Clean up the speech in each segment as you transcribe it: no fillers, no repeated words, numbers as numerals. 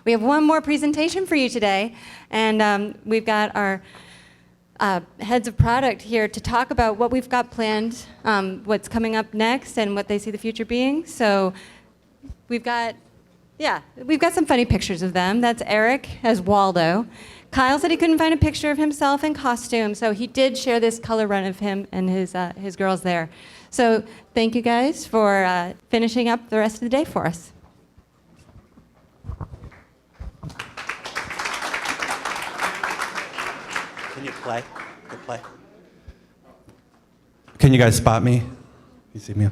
we have one more presentation for you today, and we've got our heads of product here to talk about what we've got planned, what's coming up next, and what they see the future being. So we've got some funny pictures of them. That's Eric as Waldo. Kyle said he couldn't find a picture of himself in costume, so he did share this color run of him and his girls there. So thank you guys for finishing up the rest of the day for us. Can you play? Can you guys spot me? You see me?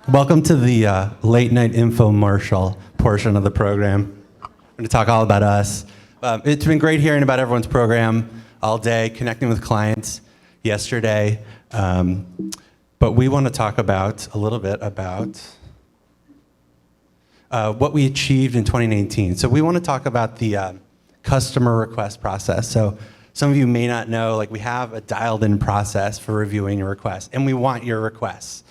Welcome to the late night infomercial portion of the program. I'm going to talk all about us. It's been great hearing about everyone's program all day, connecting with clients yesterday. But we want to talk about a little bit about what we achieved in 2019. So we want to talk about the customer request process. So some of you may not know, like we have a dialed-in process for reviewing your requests, and we want your requests.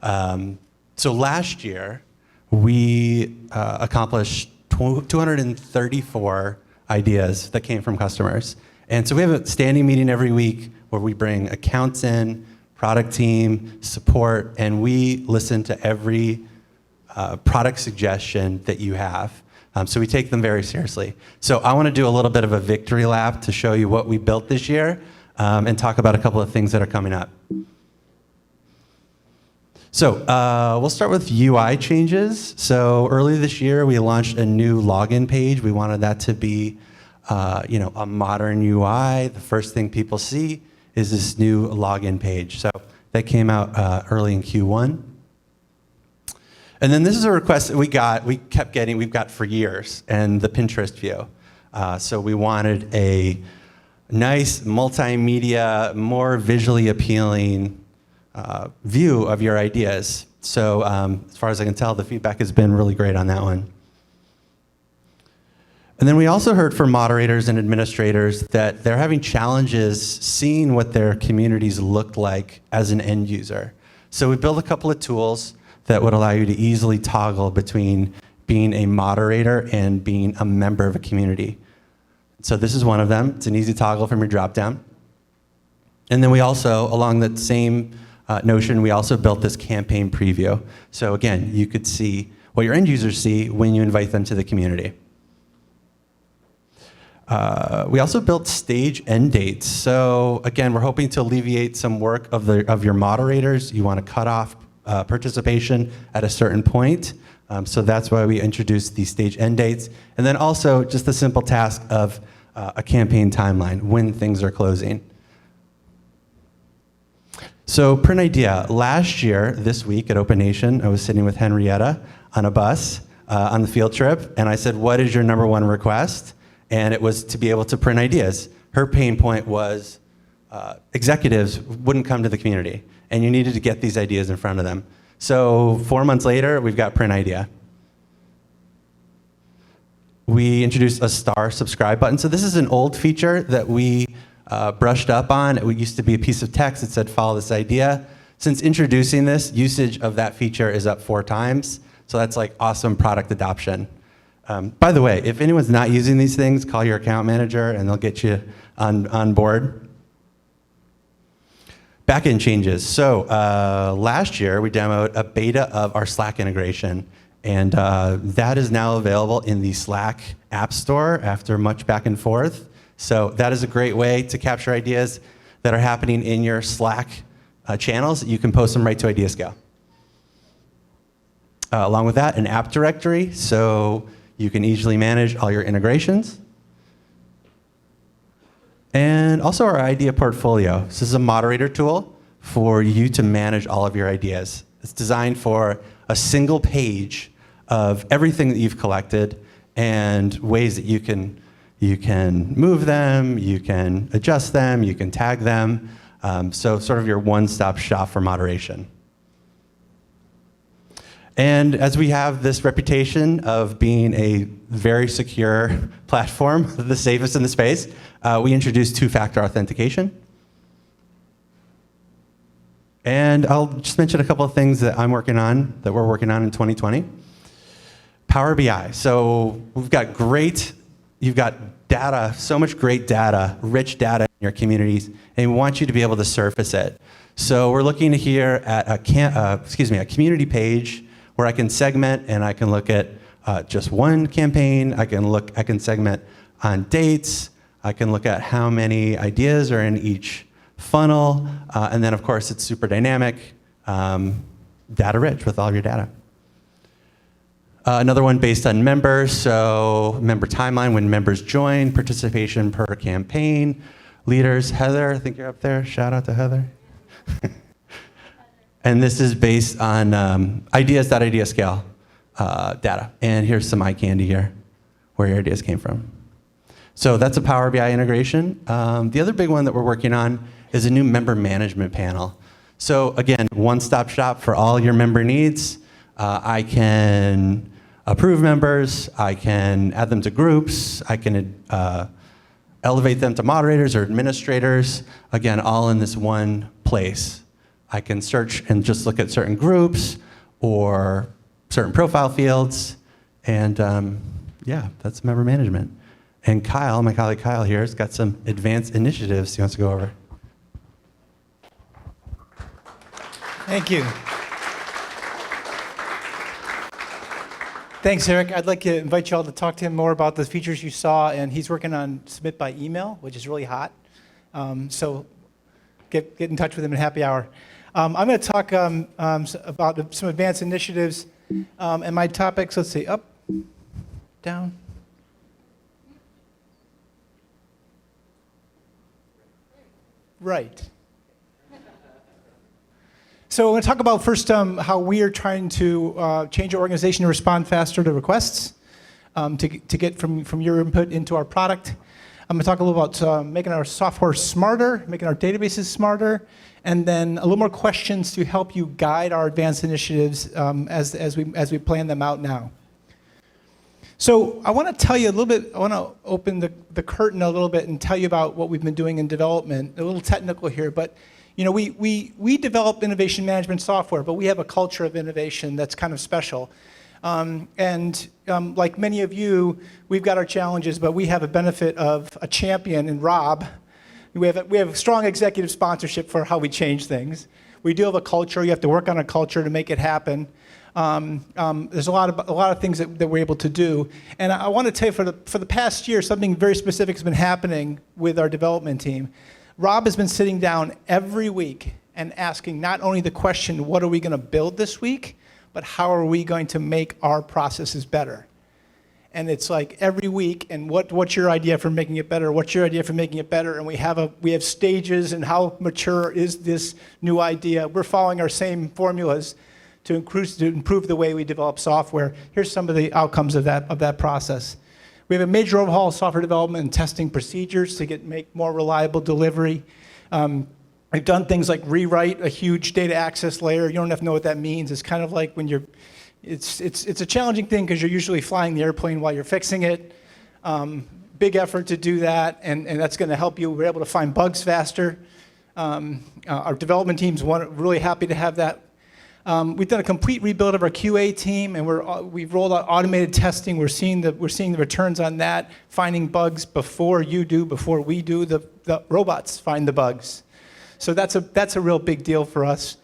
So last year, we accomplished 234 ideas that came from customers. And so we have a standing meeting every week where we bring accounts in, product team, support, and we listen to every product suggestion that you have. So we take them very seriously. So I want to do a little bit of a victory lap to show you what we built this year and talk about a couple of things that are coming up. So we'll start with UI changes. So early this year, we launched a new login page. We wanted that to be a modern UI. The first thing people see is this new login page. So that came out early in Q1. And then this is a request that we kept getting, we've got for years, and the Pinterest view. So we wanted a nice multimedia, more visually appealing view of your ideas. So as far as I can tell, the feedback has been really great on that one. And then we also heard from moderators and administrators that they're having challenges seeing what their communities look like as an end user. So we built a couple of tools that would allow you to easily toggle between being a moderator and being a member of a community. So this is one of them. It's an easy toggle from your dropdown. And then we also, along that same notion, we also built this campaign preview. So again, you could see what your end users see when you invite them to the community. We also built stage end dates. So again, we're hoping to alleviate some work of your moderators. You want to cut off participation at a certain point. So that's why we introduced the stage end dates. And then also just the simple task of a campaign timeline, when things are closing. So print idea, last year, this week at Open Nation, I was sitting with Henrietta on a bus on the field trip, and I said, what is your #1 request? And it was to be able to print ideas. Her pain point was executives wouldn't come to the community, and you needed to get these ideas in front of them. So 4 months later, we've got print idea. We introduced a star subscribe button. So this is an old feature that we brushed up on. It used to be a piece of text that said, follow this idea. Since introducing this, usage of that feature is up 4 times. So that's like awesome product adoption. By the way, if anyone's not using these things, call your account manager and they'll get you on board. Backend changes. So last year, we demoed a beta of our Slack integration. And that is now available in the Slack App Store after much back and forth. So that is a great way to capture ideas that are happening in your Slack channels. You can post them right to IdeaScale. Along with that, an app directory, so you can easily manage all your integrations. And also our idea portfolio. This is a moderator tool for you to manage all of your ideas. It's designed for a single page of everything that you've collected and ways that you can move them, you can adjust them, you can tag them. So sort of your one-stop shop for moderation. And as we have this reputation of being a very secure platform, the safest in the space, we introduced two-factor authentication. And I'll just mention a couple of things that I'm working on, that we're working on in 2020. Power BI. So you've got data, so much great data, rich data in your communities, and we want you to be able to surface it. So we're looking here at a community page where I can segment and I can look at just one campaign. I can segment on dates. I can look at how many ideas are in each funnel, and then of course it's super dynamic, data rich with all of your data. Another one based on members, so member timeline when members join, participation per campaign, leaders. Heather, I think you're up there. Shout out to Heather. And this is based on ideas.IdeaScale data. And here's some eye candy here, where your ideas came from. So that's a Power BI integration. The other big one that we're working on is a new member management panel. So again, one-stop shop for all your member needs. I can approve members, I can add them to groups, I can elevate them to moderators or administrators, again, all in this one place. I can search and just look at certain groups or certain profile fields, and yeah, that's member management. And Kyle, my colleague Kyle here, has got some advanced initiatives he wants to go over. Thank you. Thanks, Eric. I'd like to invite you all to talk to him more about the features you saw, and he's working on submit by email, which is really hot. So get in touch with him in happy hour. I'm going to talk about some advanced initiatives, and my topics, let's see, up, down. Right. So I'm going to talk about first how we are trying to change our organization to respond faster to requests, to get from your input into our product. I'm going to talk a little about making our software smarter, making our databases smarter, and then a little more questions to help you guide our advanced initiatives as we plan them out now. So I want to tell you a little bit, I want to open the curtain a little bit and tell you about what we've been doing in development. A little technical here, but you know, we develop innovation management software, but we have a culture of innovation that's kind of special. Like many of you, we've got our challenges, but we have a benefit of a champion in Rob. We have strong executive sponsorship for how we change things. We do have a culture. You have to work on a culture to make it happen. There's a lot of things that we're able to do. And I want to tell you, for the past year, something very specific has been happening with our development team. Rob has been sitting down every week and asking not only the question, what are we going to build this week, but how are we going to make our processes better? And it's like every week, and what's your idea for making it better? What's your idea for making it better? And we have stages, and how mature is this new idea? We're following our same formulas to improve the way we develop software. Here's some of the outcomes of that process. We have a major overhaul of software development and testing procedures to make more reliable delivery. We've done things like rewrite a huge data access layer. You don't have to know what that means. It's kind of like when it's a challenging thing because you're usually flying the airplane while you're fixing it. Big effort to do that, and that's going to help you. We're able to find bugs faster. Our development team's really happy to have that. We've done a complete rebuild of our QA team, and we've rolled out automated testing. We're seeing the returns on that, finding bugs before we do. The robots find the bugs. So that's a real big deal for us.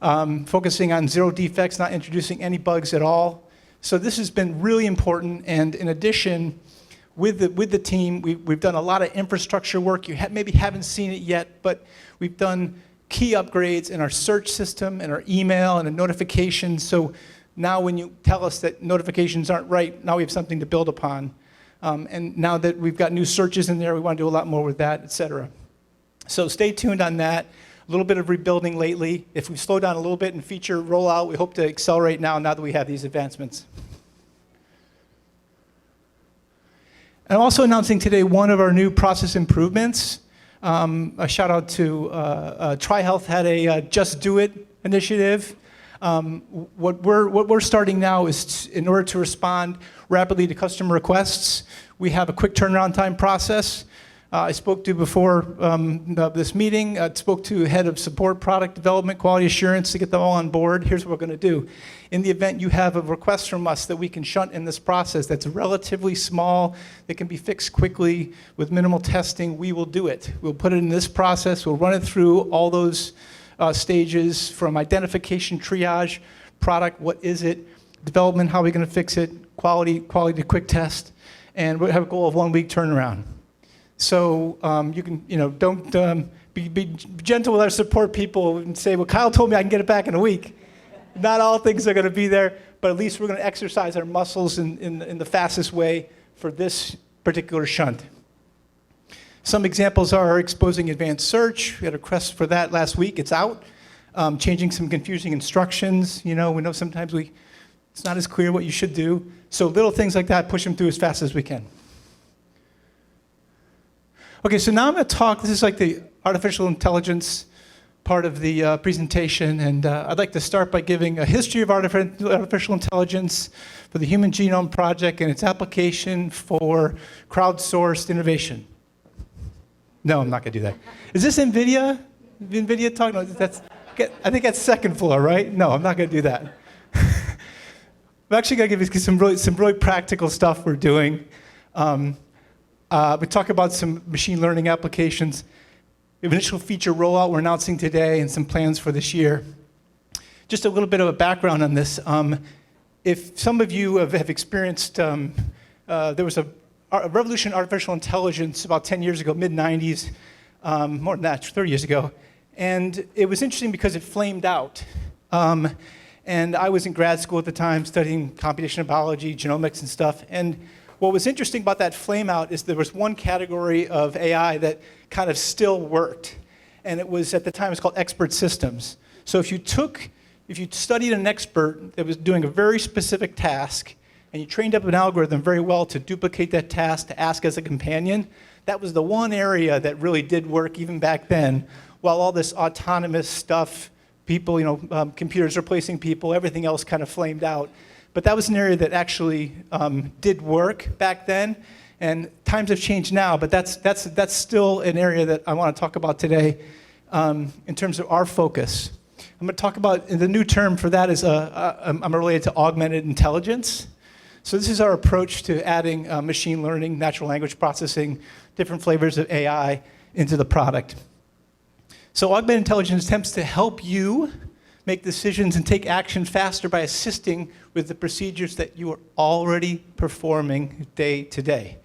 Focusing on zero defects, not introducing any bugs at all. So this has been really important. And in addition, with the team, we've done a lot of infrastructure work. You maybe haven't seen it yet, but we've done key upgrades in our search system and our email and the notifications. So now when you tell us that notifications aren't right, now we have something to build upon. And now that we've got new searches in there, we want to do a lot more with that, et cetera. So stay tuned on that. A little bit of rebuilding lately. If we slow down a little bit in feature rollout, we hope to accelerate now that we have these advancements. And I'm also announcing today one of our new process improvements. A shout out to TriHealth had a Just Do It initiative. What we're starting now is in order to respond rapidly to customer requests, we have a quick turnaround time process. I spoke to before this meeting, spoke to head of support, product development, quality assurance to get them all on board. Here's what we're going to do. In the event you have a request from us that we can shunt in this process that's relatively small, that can be fixed quickly with minimal testing, we will do it. We'll put it in this process. We'll run it through all those stages from identification, triage, product, what is it, development, how are we going to fix it, quality to quick test, and we'll have a goal of 1 week turnaround. So you can, don't be gentle with our support people and say, well, Kyle told me I can get it back in a week. Not all things are going to be there, but at least we're going to exercise our muscles in the fastest way for this particular shunt. Some examples are exposing advanced search. We had a request for that last week. It's out. Changing some confusing instructions. We know sometimes it's not as clear what you should do. So little things like that, push them through as fast as we can. Okay, so now I'm going to talk, this is like the artificial intelligence part of the presentation, and I'd like to start by giving a history of artificial intelligence for the Human Genome Project and its application for crowdsourced innovation. No, I'm not going to do that. Is this NVIDIA? NVIDIA talk? No, I think that's second floor, right? No, I'm not going to do that. I'm actually going to give you some really practical stuff we're doing. We talk about some machine learning applications. We have initial feature rollout we're announcing today and some plans for this year. Just a little bit of a background on this. If some of you have experienced, there was a revolution in artificial intelligence about 10 years ago, mid-90s, more than that, 30 years ago. And it was interesting because it flamed out. And I was in grad school at the time studying computational biology, genomics and stuff. And what was interesting about that flame out is there was one category of AI that kind of still worked. And it was, at the time, it was called expert systems. So if you studied an expert that was doing a very specific task, and you trained up an algorithm very well to duplicate that task, to ask as a companion, that was the one area that really did work even back then, while all this autonomous stuff, people, computers replacing people, everything else kind of flamed out. But that was an area that actually did work back then, and times have changed now, but that's still an area that I want to talk about today in terms of our focus. I'm going to talk about, the new term for that is, I'm related to augmented intelligence. So this is our approach to adding machine learning, natural language processing, different flavors of AI into the product. So augmented intelligence attempts to help you make decisions and take action faster by assisting with the procedures that you are already performing day to day.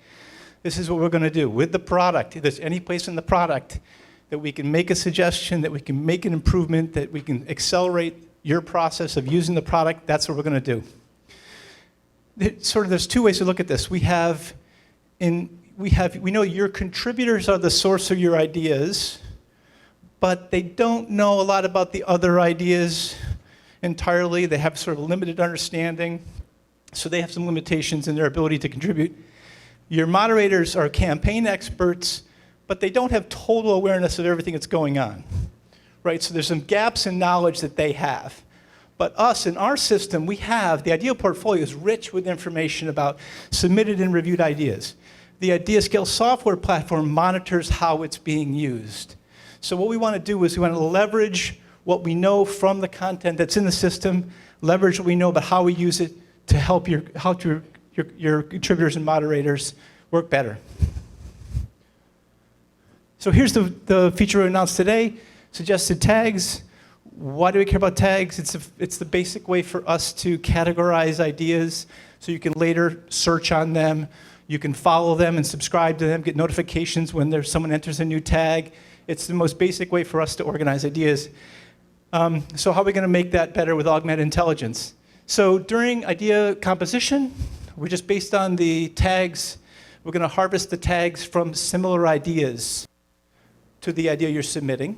This is what we're going to do with the product. If there's any place in the product that we can make a suggestion, that we can make an improvement, that we can accelerate your process of using the product, that's what we're going to do. There's two ways to look at this. We know your contributors are the source of your ideas, but they don't know a lot about the other ideas entirely. They have sort of limited understanding, so they have some limitations in their ability to contribute. Your moderators are campaign experts, but they don't have total awareness of everything that's going on, right? So there's some gaps in knowledge that they have. But us, in our system, the IDEA portfolio is rich with information about submitted and reviewed ideas. The IdeaScale software platform monitors how it's being used. So what we want to do is we want to leverage what we know from the content that's in the system, leverage what we know about how we use it to help your contributors and moderators work better. So here's the feature we announced today, suggested tags. Why do we care about tags? It's the basic way for us to categorize ideas so you can later search on them. You can follow them and subscribe to them, get notifications when someone enters a new tag. It's the most basic way for us to organize ideas. So how are we going to make that better with augmented intelligence? So during idea composition, we're just based on the tags. We're going to harvest the tags from similar ideas to the idea you're submitting.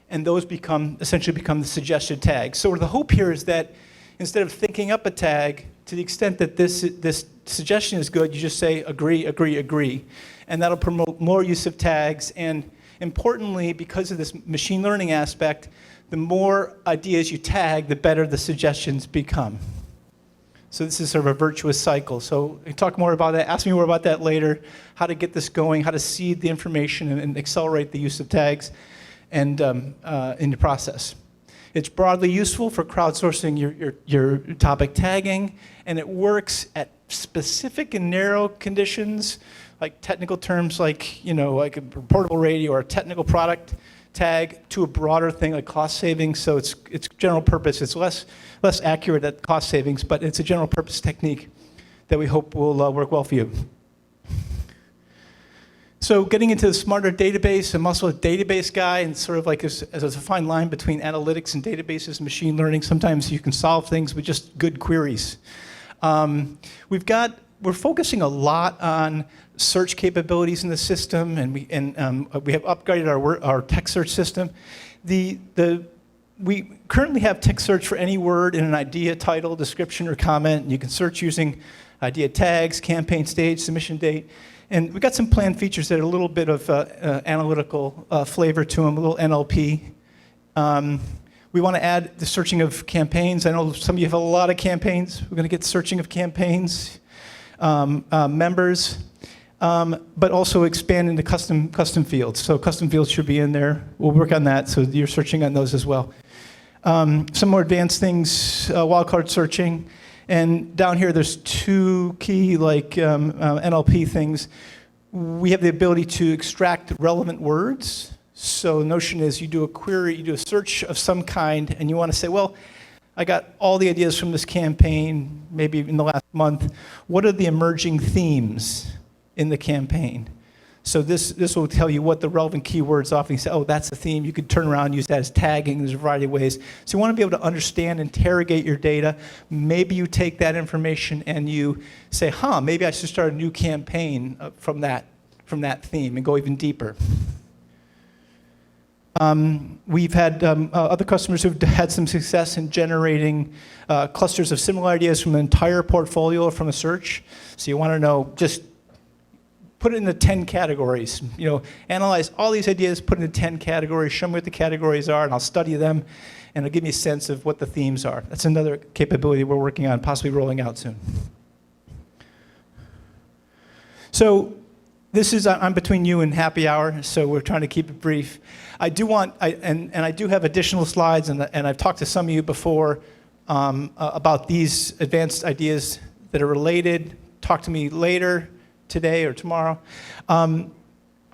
And those essentially become the suggested tags. So the hope here is that instead of thinking up a tag, to the extent that this suggestion is good, you just say agree, agree, agree. And that'll promote more use of tags. And importantly, because of this machine learning aspect, the more ideas you tag, the better the suggestions become. So this is sort of a virtuous cycle. So we talk more about that. Ask me more about that later, how to get this going, how to seed the information and accelerate the use of tags and in the process. It's broadly useful for crowdsourcing your topic tagging, and it works at specific and narrow conditions, like technical terms like, like a portable radio or a technical product tag, to a broader thing like cost savings. So it's general purpose. It's less accurate at cost savings, but it's a general purpose technique that we hope will work well for you. So getting into the smarter database, I'm also a database guy, and sort of like as a fine line between analytics and databases and machine learning. Sometimes you can solve things with just good queries. We're focusing a lot on search capabilities in the system, and we have upgraded our text search system. We currently have text search for any word in an idea, title, description, or comment. And you can search using idea tags, campaign stage, submission date. And we've got some planned features that are a little bit of analytical flavor to them, a little NLP. We want to add the searching of campaigns. I know some of you have a lot of campaigns. We're going to get searching of campaigns, members, but also expand into custom fields. So custom fields should be in there. We'll work on that, so you're searching on those as well. Some more advanced things, wildcard searching. And down here, there's two key NLP things. We have the ability to extract relevant words. So the notion is you do a query, you do a search of some kind, and you want to say, well, I got all the ideas from this campaign, maybe in the last month. What are the emerging themes in the campaign? So this will tell you what the relevant keywords are. You say, oh, that's a theme. You could turn around and use that as tagging. There's a variety of ways. So you want to be able to understand, interrogate your data. Maybe you take that information and you say, maybe I should start a new campaign from that theme and go even deeper. We've had other customers who've had some success in generating clusters of similar ideas from an entire portfolio or from a search. So you want to know, just put it into 10 categories. Analyze all these ideas, put it into 10 categories, show me what the categories are, and I'll study them, and it'll give me a sense of what the themes are. That's another capability we're working on, possibly rolling out soon. So this is, I'm between you and happy hour, so we're trying to keep it brief. I do have additional slides, and I've talked to some of you before about these advanced ideas that are related. Talk to me later today or tomorrow.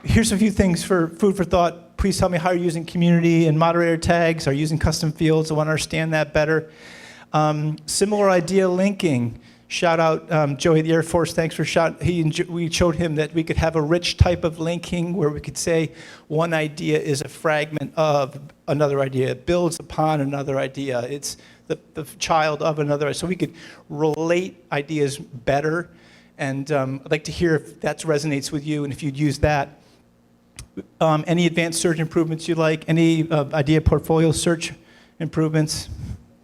Here's a few things for food for thought. Please tell me how you're using community and moderator tags. Are you using custom fields? I want to understand that better. Similar idea linking. Shout out Joey of the Air Force. Thanks for we showed him that we could have a rich type of linking where we could say one idea is a fragment of another idea. It builds upon another idea. It's the child of another. So we could relate ideas better. And I'd like to hear if that resonates with you and if you'd use that. Any advanced search improvements you'd like, any idea portfolio search improvements,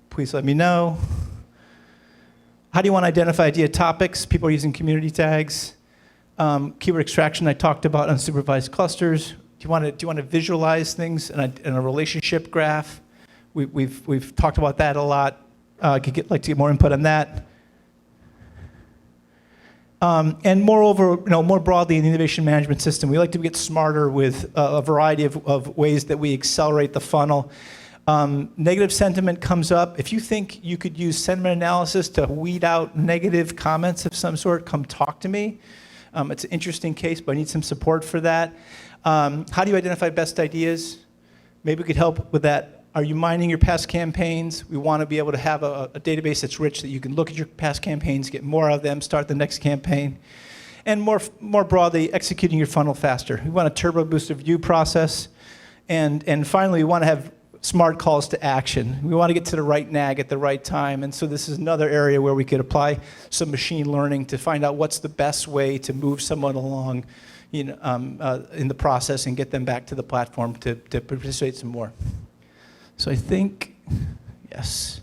please let me know. How do you want to identify idea topics? People are using community tags. Keyword extraction, I talked about unsupervised clusters. Do you want to visualize things in a relationship graph? We've talked about that a lot. Like to get more input on that. And moreover, more broadly in the innovation management system, we like to get smarter with a variety of ways that we accelerate the funnel. Negative sentiment comes up. If you think you could use sentiment analysis to weed out negative comments of some sort, come talk to me. It's an interesting case, but I need some support for that. How do you identify best ideas? Maybe we could help with that. Are you mining your past campaigns? We want to be able to have a database that's rich that you can look at your past campaigns, get more of them, start the next campaign. And more broadly, executing your funnel faster. We want a turbo boost review process. And finally, we want to have smart calls to action. We want to get to the right nag at the right time. And so this is another area where we could apply some machine learning to find out what's the best way to move someone along in the process and get them back to the platform to participate some more. So I think, yes.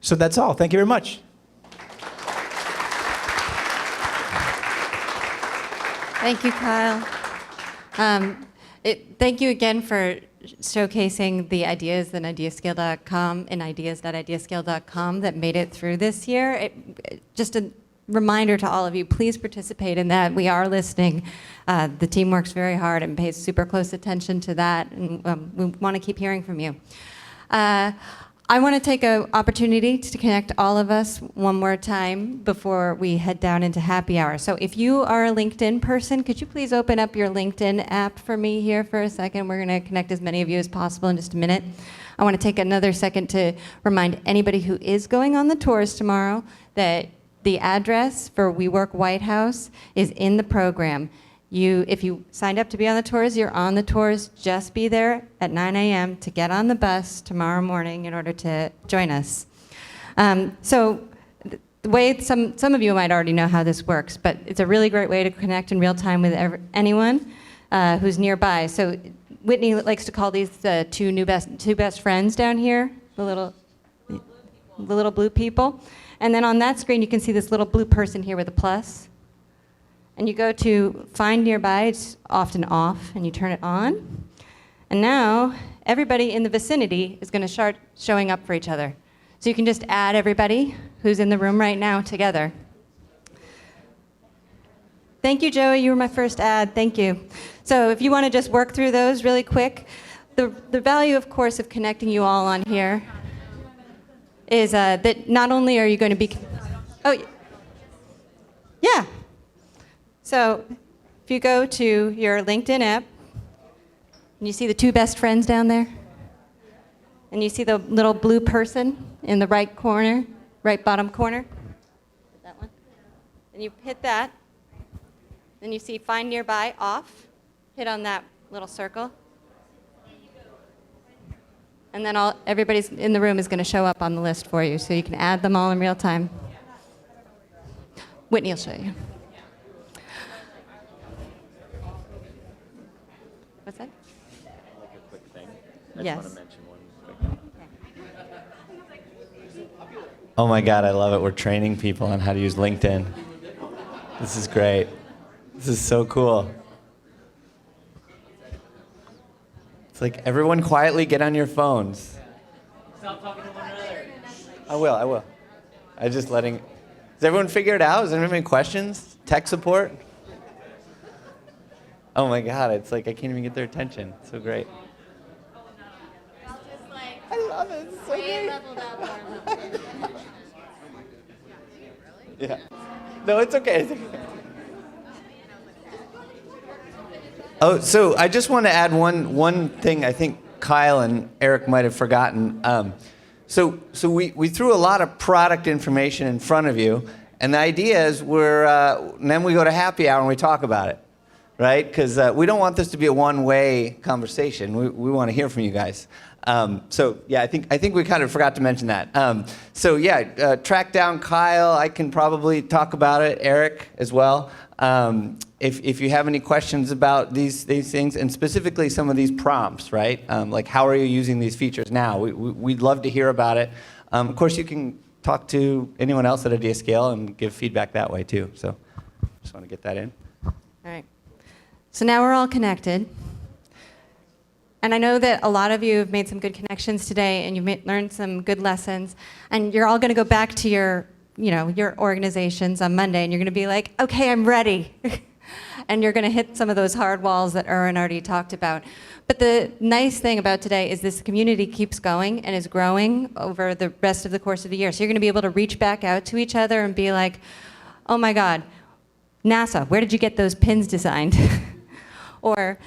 So that's all. Thank you very much. Thank you, Kyle. Thank you again for showcasing the ideas in IdeaScale.com and ideas.ideascale.com that made it through this year. Just a reminder to all of you, please participate in that. We are listening. The team works very hard and pays super close attention to that, and we want to keep hearing from you. I want to take an opportunity to connect all of us one more time before we head down into happy hour. So if you are a LinkedIn person, could you please open up your LinkedIn app for me here for a second? We're going to connect as many of you as possible in just a minute. I want to take another second to remind anybody who is going on the tours tomorrow that the address for WeWork White House is in the program. If you signed up to be on the tours, you're on the tours. Just be there at 9 a.m. to get on the bus tomorrow morning in order to join us. So the way some of you might already know how this works, but it's a really great way to connect in real time with anyone who's nearby. So Whitney likes to call these the two best friends down here, the little blue people. And then on that screen, you can see this little blue person here with a plus. And you go to Find Nearby, it's often off, and you turn it on. And now, everybody in the vicinity is going to start showing up for each other. So you can just add everybody who's in the room right now together. Thank you, Joey, you were my first ad, thank you. So if you want to just work through those really quick, the value, of course, of connecting you all on here is that not only are you going to be, yeah. So if you go to your LinkedIn app, and you see the two best friends down there, and you see the little blue person in the right corner, right bottom corner, that one, and you hit that, then you see Find Nearby off, hit on that little circle, and then everybody's in the room is going to show up on the list for you, so you can add them all in real time. Whitney will show you. What's that? Like a quick thing. I Yes. just want to mention one quick thing. Oh my God, I love it. We're training people on how to use LinkedIn. This is great. This is so cool. It's like everyone quietly get on your phones. Stop talking to one another. I will. I'm just letting. Does everyone figure it out? Does anyone have any questions? Tech support? Oh my God, it's like I can't even get their attention. It's so great. I love it. It's so great. Yeah. No, it's okay. It's okay. Oh, so I just want to add one thing I think Kyle and Eric might have forgotten. So we threw a lot of product information in front of you, and the idea is then we go to happy hour and we talk about it. Right? Because we don't want this to be a one-way conversation. We want to hear from you guys. So yeah, I think we kind of forgot to mention that. Track down Kyle. I can probably talk about it. Eric as well. If you have any questions about these things, and specifically some of these prompts, right? Like how are you using these features now? We'd love to hear about it. Of course, you can talk to anyone else at IdeaScale and give feedback that way too. So just want to get that in. All right. So now we're all connected. And I know that a lot of you have made some good connections today, and you've learned some good lessons. And you're all going to go back to your organizations on Monday, and you're going to be like, okay, I'm ready. And you're going to hit some of those hard walls that Erwin already talked about. But the nice thing about today is this community keeps going and is growing over the rest of the course of the year. So you're going to be able to reach back out to each other and be like, oh my God, NASA, where did you get those pins designed? Or,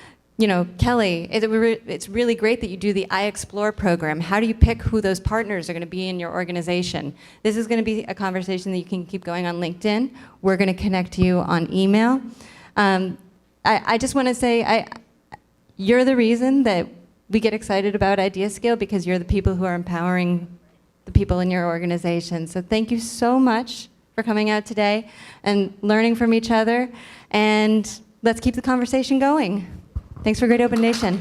Kelly, it's really great that you do the iExplore program. How do you pick who those partners are going to be in your organization? This is going to be a conversation that you can keep going on LinkedIn. We're going to connect you on email. I just want to say, you're the reason that we get excited about IdeaScale, because you're the people who are empowering the people in your organization. So thank you so much for coming out today and learning from each other. And let's keep the conversation going. Thanks for Great Open Nation.